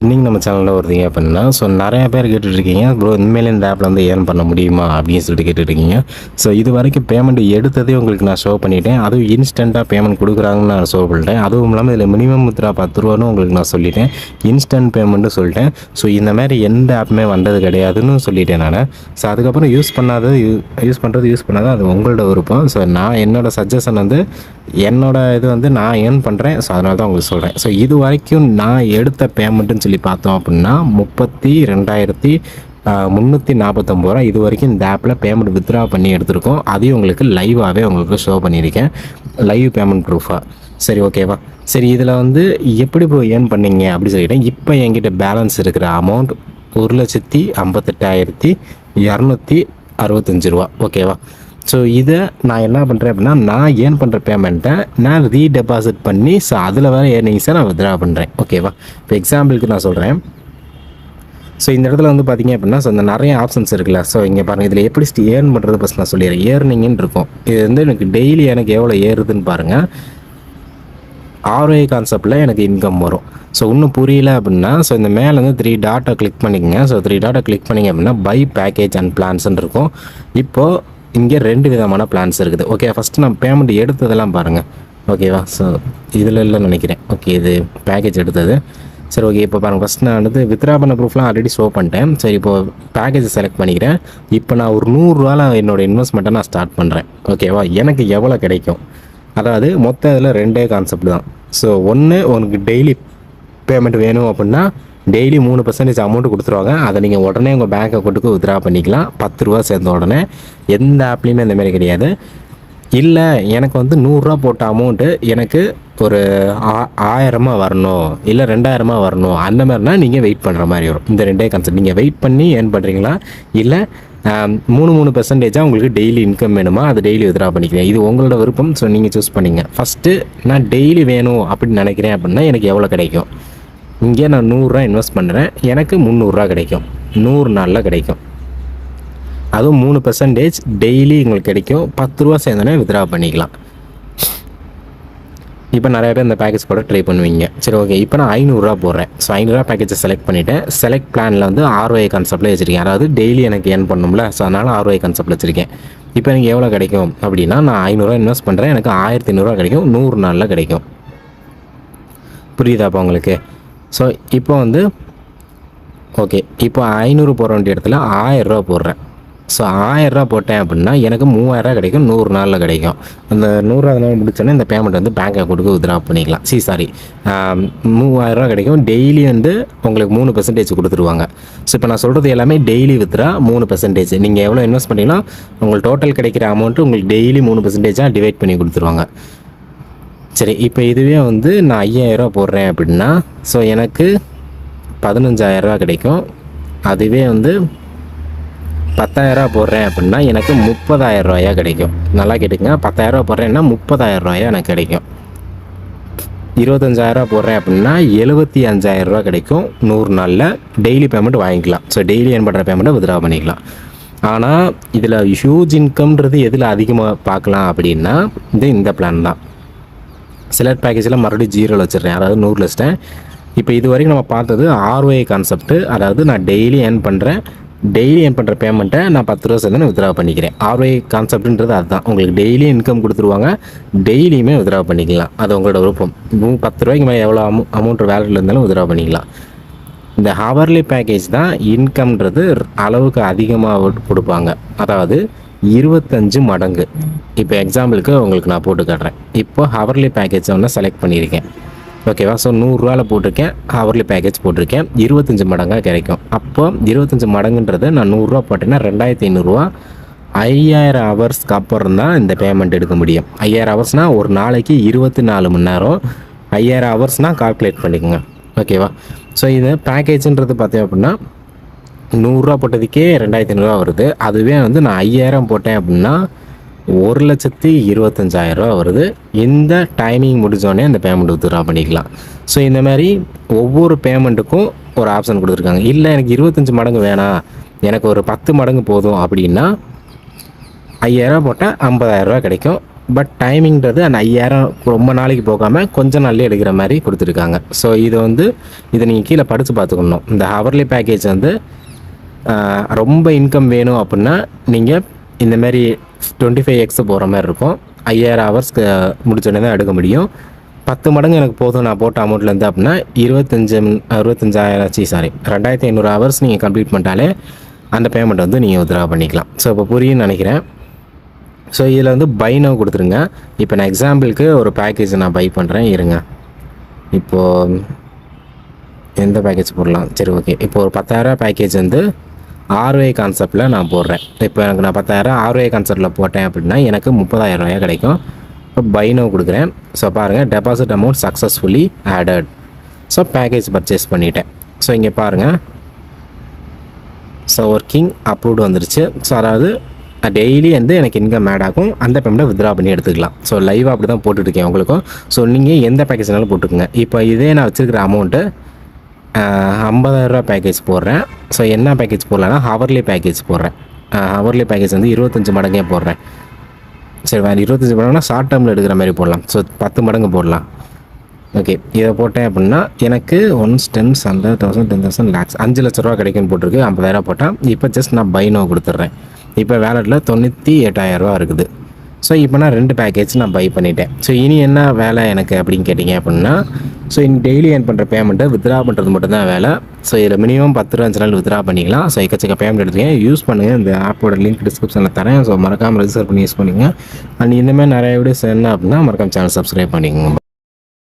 நீங்கள் நம்ம சேனலில் வருவீங்க அப்படின்னா நிறையா பேர் கேட்டுட்ருக்கீங்க ப்ரோ இனிமேல் இந்த ஆப்பில் வந்து ஏர்ன் பண்ண முடியுமா அப்படின்னு சொல்லிட்டு கேட்டுட்ருக்கீங்க. இது வரைக்கும் பேமெண்ட் எடுத்ததே உங்களுக்கு நான் ஷோ பண்ணிட்டேன். அதுவும் இன்ஸ்டண்ட்டாக பேமெண்ட் கொடுக்குறாங்கன்னு நான் ஷோ பண்ணிட்டேன். அதுவும் இல்லாமல் இதில் மினிமம் வித்ரா 10 ரூபான்னு உங்களுக்கு நான் சொல்லிட்டேன். இன்ஸ்டன்ட் பேமெண்ட்டு சொல்லிட்டேன். இந்த மாதிரி எந்த ஆப்புமே வந்தது கிடையாதுன்னு சொல்லிட்டேன் நான். அதுக்கப்புறம் யூஸ் பண்ணாத அது உங்களோட விருப்பம். நான் என்னோடய சஜஷன் வந்து இது வந்து நான் ஏர்ன் பண்ணுறேன். அதனால தான் உங்களுக்கு சொல்கிறேன். இது வரைக்கும் நான் எடுத்த பேமெண்ட்டுன்னு சொல்லி பார்த்தோம் அப்படின்னா 32,349 ரூபா இது வரைக்கும் இந்த ஆப்பில் பேமெண்ட் வித்ரா பண்ணி எடுத்திருக்கோம். அதையும் உங்களுக்கு லைவாகவே உங்களுக்கு ஷோ பண்ணியிருக்கேன், லைவ் பேமெண்ட் ப்ரூஃபாக. ஓகேவா. இதில் வந்து எப்படி ப்ரோ ஏர்ன் பண்ணீங்க அப்படின்னு சொல்லிட்டேன். இப்போ என்கிட்ட பேலன்ஸ் இருக்கிற அமௌண்ட் 1,58,265 ரூபா. ஓகேவா. இதை நான் என்ன பண்ணுறேன் அப்படின்னா, நான் ஏர்ன் பண்ணுற பேமெண்ட்டை நான் ரீடெபாசிட் பண்ணி அதில் வர ஏர்னிங்ஸை நான் வித்ரா பண்ணுறேன். ஓகேவா. இப்போ எக்ஸாம்பிளுக்கு நான் சொல்கிறேன். இந்த இடத்துல வந்து பார்த்திங்க அப்படின்னா இந்த நிறைய ஆப்ஷன்ஸ் இருக்குல்ல. இங்கே பாருங்கள், இதில் எப்படி ஏர்ன் பண்ணுறது ஃபஸ்ட் நான் சொல்லிடுறேன். ஏர்னிங்னு இருக்கும். இது வந்து எனக்கு டெய்லி எனக்கு எவ்வளோ ஏறுதுன்னு பாருங்கள். ROI கான்செப்டில் எனக்கு இன்கம் வரும். இன்னும் புரியல அப்படின்னா இந்த மேலே வந்து 3 டாட்டை கிளிக் பண்ணிக்கங்க. 3 டாட்டை கிளிக் பண்ணிங்க அப்படின்னா பை பேக்கேஜ் அண்ட் பிளான்ஸ்ன்னு இருக்கும். இப்போது இங்கே 2 விதமான பிளான்ஸ் இருக்குது. ஓகே, ஃபஸ்ட்டு நான் பேமெண்ட் எடுத்ததெல்லாம் பாருங்கள். ஓகேவா. இதில் இல்லைன்னு நினைக்கிறேன். ஓகே, இது பேக்கேஜ் எடுத்தது. ஓகே, இப்போ பாருங்கள். ஃபஸ்ட் நான் வந்து வித்ரா பண்ண ப்ரூஃப்லாம் ஆல்ரெடி ஷோ பண்ணிட்டேன். இப்போது பேக்கேஜை செலக்ட் பண்ணிக்கிறேன். இப்போ நான் ஒரு 100 ரூபாவில் என்னோடய இன்வெஸ்ட்மெண்ட்டை நான் ஸ்டார்ட் பண்ணுறேன். ஓகேவா. எனக்கு எவ்வளோ கிடைக்கும், அதாவது மொத்தம் இதில் 2 கான்செப்ட் தான். ஒன்று, உனக்கு டெய்லி பேமெண்ட் வேணும் அப்படின்னா டெய்லி 3% அமௌண்ட்டு கொடுத்துருவாங்க. அதை நீங்கள் உடனே உங்கள் பேங்க் அக்கௌண்ட்டுக்கு வித்ரா பண்ணிக்கலாம். 10 ரூபா சேர்ந்த உடனே. எந்த ஆப்லேயுமே இந்தமாரி கிடையாது. இல்லை எனக்கு வந்து 100 ரூபா போட்ட அமௌண்ட்டு எனக்கு ஒரு 1000 வரணும், இல்லை 2000 வரணும், அந்த மாதிரினா நீங்கள் வெயிட் பண்ணுற மாதிரி வரும். இந்த 2 கான்செப்ட். நீங்கள் வெயிட் பண்ணி ஏர்ன் பண்ணுறீங்களா, இல்லை 3% உங்களுக்கு டெய்லி இன்கம் வேணுமா, அது டெய்லி வித்ரா பண்ணிக்கிறேன். இது உங்களோட விருப்பம். நீங்கள் சூஸ் பண்ணிங்க. ஃபஸ்ட்டு நான் டெய்லி வேணும் அப்படின்னு நினைக்கிறேன் அப்படின்னா எனக்கு எவ்வளோ கிடைக்கும். இங்கே நான் 100 ரூபா இன்வெஸ்ட் பண்ணுறேன். எனக்கு 300 ரூபா கிடைக்கும். 100 நாளில் கிடைக்கும். அதுவும் 3% டெய்லி உங்களுக்கு கிடைக்கும். 10 ரூபா சேர்ந்தோன்னே வித்ரா பண்ணிக்கலாம். இப்போ நிறைய பேர் இந்த பேக்கேஜ் போட ட்ரை பண்ணுவீங்க. ஓகே, இப்போ நான் 500 ரூபா போடுறேன். 500 ரூபா பேக்கேஜை செலக்ட் பண்ணிவிட்டேன். செலக்ட் பிளானில் வந்து ROI கான்செப்டில் வச்சுருக்கேன். அதாவது டெய்லி எனக்கு ஏர்ன் பண்ணணும்ல. அதனால் ROI கான்செப்டில் வச்சுருக்கேன். இப்போ எனக்கு எவ்வளோ கிடைக்கும் அப்படின்னா, நான் 500 ரூபா இன்வெஸ்ட் பண்ணுறேன். எனக்கு 1500 ரூபா கிடைக்கும். 100 நாளில் கிடைக்கும். புரியுதாப்பா உங்களுக்கு. இப்போ வந்து ஓகே, இப்போ 500 போட வேண்டிய இடத்துல 1000 ரூபா போடுறேன். 1000 ரூபா போட்டேன் அப்படின்னா எனக்கு 3000 ரூபா கிடைக்கும். 100 நாளில் கிடைக்கும். அந்த 100 நாள் முடிச்சோன்னே இந்த பேமெண்ட் வந்து பேங்க் அக்கௌண்ட்டுக்கு வித்ரா பண்ணிக்கலாம். 3000 ரூபா கிடைக்கும். டெய்லி வந்து உங்களுக்கு 3% கொடுத்துருவாங்க. இப்போ நான் சொல்கிறது எல்லாமே டெய்லி வித்ரா 3%. நீங்கள் எவ்வளோ இன்வெஸ்ட் பண்ணிங்கன்னா உங்களுக்கு டோட்டல் கிடைக்கிற அமௌண்ட்டு உங்களுக்கு டெய்லி 3% டிவைட் பண்ணி கொடுத்துருவாங்க. இப்போ இதுவே வந்து நான் 5000 ரூபா போடுறேன் அப்படின்னா எனக்கு 15000 ரூபா கிடைக்கும். அதுவே வந்து 10000 ரூபா போடுறேன் அப்படின்னா எனக்கு 30000 ரூபாயா கிடைக்கும். நல்லா கேட்டுக்கங்க. 10000 ரூபா போடுறேன்னா 30000 ரூபாயா எனக்கு கிடைக்கும். 25000 ரூபா போடுறேன் அப்படின்னா 75000 ரூபா கிடைக்கும். 100 நாளில் டெய்லி பேமெண்ட் வாங்கிக்கலாம். டெய்லி ஏர்ன் பண்ணுற பேமெண்ட்டை வித்ரா பண்ணிக்கலாம். ஆனால் இதில் ஹியூஜ் இன்கம்ன்றது எதில் அதிகமாக பார்க்கலாம் அப்படின்னா இந்த பிளான் தான். செலக்ட் பேக்கேஜில் மறுபடியும் 0 வச்சிடுறேன், அதாவது 100 வச்சிட்டேன். இப்போ இது வரைக்கும் நம்ம பார்த்தது ROI கான்செப்ட்டு. அதாவது நான் டெய்லி ஏர்ன் பண்ணுற பேமெண்ட்டை நான் 10 ரூபா சேர்ந்து வித்ரா பண்ணிக்கிறேன். ROI கான்செப்ட்ன்றது அதுதான். உங்களுக்கு டெய்லி இன்கம் கொடுத்துருவாங்க. டெய்லியுமே வித்ரா பண்ணிக்கலாம். அது உங்களோட விருப்பம். 10 ரூபாய்க்கு மேலே எவ்வளோ அமௌண்ட் வேலட்டில் இருந்தாலும் வித்ரா பண்ணிக்கலாம். இந்த ஹவர்லி பேக்கேஜ் தான் இன்கம்ன்றது அளவுக்கு அதிகமாக கொடுப்பாங்க. அதாவது 25 மடங்கு. இப்போ எக்ஸாம்பிளுக்கு உங்களுக்கு நான் போட்டு காட்டுறேன். இப்போ ஹவர்லி பேக்கேஜை ஒன்று செலக்ட் பண்ணியிருக்கேன். ஓகேவா. 100 ரூபாவில் போட்டிருக்கேன். ஹவர்லி பேக்கேஜ் போட்டிருக்கேன். 25 மடங்காக கிடைக்கும். அப்போ 25 மடங்குன்றது நான் 100 ரூபா போட்டேன்னா 2500 ரூபா. 5000 ஹவர்ஸ்க்கு அப்புறம் தான் இந்த பேமெண்ட் எடுக்க முடியும். 5000 ஹவர்ஸ்னால் ஒரு நாளைக்கு 24 மணி நேரம். 5000 ஹவர்ஸ்னால் கால்குலேட் பண்ணிக்கோங்க. ஓகேவா. இது பேக்கேஜுன்றது பார்த்தேன் அப்படின்னா 100 ரூபா போட்டதுக்கே 2500 ரூபா வருது. அதுவே வந்து நான் 5000 போட்டேன் அப்படின்னா 1,25,000 ரூபா வருது. இந்த டைமிங் முடிஞ்சோடனே அந்த பேமெண்ட் வித்ட்ரா பண்ணிக்கலாம். இந்த மாதிரி ஒவ்வொரு பேமெண்ட்டுக்கும் ஒரு ஆப்ஷன் கொடுத்துருக்காங்க. இல்லை எனக்கு 25 மடங்கு வேணாம், எனக்கு ஒரு 10 மடங்கு போதும் அப்படின்னா 5000 ரூபா போட்டால் 50,000 ரூபா கிடைக்கும். பட் டைமிங்கிறது அந்த 5000 ரொம்ப நாளைக்கு போகாமல் கொஞ்சம் நாள்லேயே எடுக்கிற மாதிரி கொடுத்துருக்காங்க. ஸோ இதை நீங்கள் கீழே படித்து பார்த்துக்கணும். இந்த ஹவர்லி பேக்கேஜ் ரொம்ப இன்கம் வேணும் அப்படின்னா நீங்கள் இந்தமாரி 25x போகிற மாதிரி இருக்கும். 5000 ஹவர்ஸ்க்கு முடிச்சோடனே தான் எடுக்க முடியும். 10 மடங்கு எனக்கு போதும் நான் போட்ட அமௌண்ட்லேருந்து அப்படின்னா 2500 ஹவர்ஸ் நீங்கள் கம்ப்ளீட் பண்ணிட்டாலே அந்த பேமெண்ட் நீங்கள் வித்ட்ரா பண்ணிக்கலாம். ஸோ இப்போ புரியும்னு நினைக்கிறேன். ஸோ இதில் பை நவ் கொடுத்துருங்க. இப்போ நான் எக்ஸாம்பிளுக்கு ஒரு பேக்கேஜ் நான் பை பண்ணுறேன், இருங்க. இப்போது எந்த பேக்கேஜ் போடலாம்? சரி, ஓகே. இப்போ ஒரு 10,000 பேக்கேஜ் ROI கான்செப்டில் நான் போடுறேன். இப்போ எனக்கு நான் 10,000 ROI கான்செப்டில் போட்டேன் அப்படின்னா எனக்கு 30,000 கிடைக்கும். இப்போ பை நவ் கொடுக்குறேன். ஸோ பாருங்கள், deposit amount successfully added. So package purchase பண்ணிட்டேன். ஸோ இங்கே பாருங்கள், ஸோ ஒர்க்கிங் அப்ரூவ்டு வந்துருச்சு. ஸோ அதாவது டெய்லி எனக்கு இன்கம் ஆட் ஆகும். அந்த பேமெண்ட்டை வித்ட்ரா பண்ணி எடுத்துக்கலாம். ஸோ லைவாக அப்படி தான் போட்டுட்ருக்கேன் உங்களுக்கும். ஸோ நீங்கள் எந்த பேக்கேஜ்னாலும் போட்டுக்கோங்க. இப்போ இதே நான் வச்சுருக்கிற அமௌண்ட்டு 50,000 பேக்கேஜ் போடுறேன். ஸோ என்ன பேக்கேஜ் போடலான்னா ஹவர்லி பேக்கேஜ் போடுறேன். ஹவர்லி பேக்கேஜ் 25 மடங்கே போடுறேன். சரி, வேறு 25 மடங்குனா ஷார்ட் டேர்மில் எடுக்கிற மாதிரி போடலாம். ஸோ 10 மடங்கு போடலாம். ஓகே, இதை போட்டேன் அப்படின்னா எனக்கு 1 10 100,000 10,000 லேக்ஸ் 5 லட்ச ரூபா கிடைக்குன்னு போட்டிருக்கு. 50,000 போட்டால் இப்போ ஜஸ்ட் நான் பை நவ் கொடுத்துட்றேன். இப்போ வேலெட்டில் 98,000 இருக்குது. ஸோ இப்போ நான் 2 பேக்கேஜ் நான் பை பண்ணிட்டேன். ஸோ இனி என்ன வேலை எனக்கு அப்படின்னு கேட்டிங்க அப்படின்னா, ஸோ இனி டெய்லி ஏர்ன் பண்ணுற பேமெண்ட்டை வித்ட்ரா பண்ணுறது மட்டும்தான் வேலை. ஸோ இதில் மினிமம் 10 ரூபா 5 நாள் வித்ட்ரா பண்ணிக்கலாம். ஸோ எக்கச்சக்க பேமெண்ட் எடுத்துக்கேன், யூஸ் பண்ணுங்கள். இந்த ஆப்போட லிங்க் டிஸ்கிரிப்ஷனில் தரேன். ஸோ மறக்காமல் ரெஜிஸ்டர் பண்ணி யூஸ் பண்ணிங்க. அண்ட் இந்தமாதிரி நிறைய வீடியோஸ் என்ன அப்படின்னா மறக்காம சேனல் சப்ஸ்கிரைப் பண்ணிக்கோங்க.